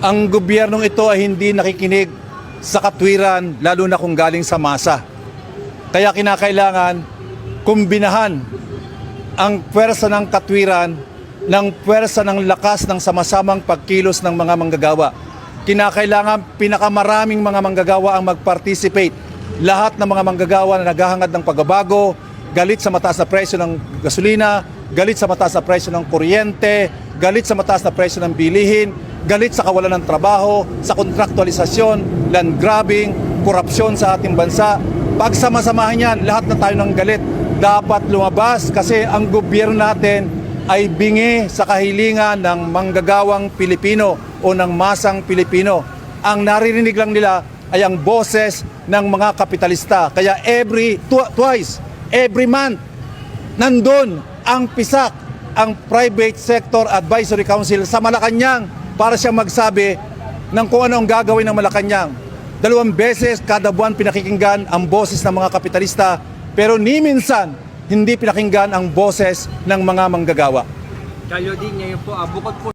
Ang gobyernong ito ay hindi nakikinig sa katwiran, lalo na kung galing sa masa. Kaya kinakailangan kumbinahan ang pwersa ng katwiran ng pwersa ng lakas ng sama-samang pagkilos ng mga manggagawa. Kinakailangan pinakamaraming mga manggagawa ang mag-participate. Lahat ng mga manggagawa na naghahangad ng pagbabago, galit sa mataas na presyo ng gasolina, galit sa mataas na presyo ng kuryente, galit sa mataas na presyo ng bilihin, galit sa kawalan ng trabaho, sa kontraktualisasyon, land grabbing, korupsyon sa ating bansa. Pagsama-samahin yan, lahat na tayo ng galit. Dapat lumabas kasi ang gobyerno natin ay bingi sa kahilingan ng manggagawang Pilipino o ng masang Pilipino. Ang naririnig lang nila ay ang boses ng mga kapitalista. Kaya twice, every month, nandun ang PSAC, ang Private Sector Advisory Council sa Malacanang para siya magsabi ng kung ano ang gagawin ng Malacanang. 2 beses kada buwan pinakikinggan ang boses ng mga kapitalista, pero ni minsan hindi pinakinggan ang boses ng mga manggagawa. Kayo din ngayon po, bukod po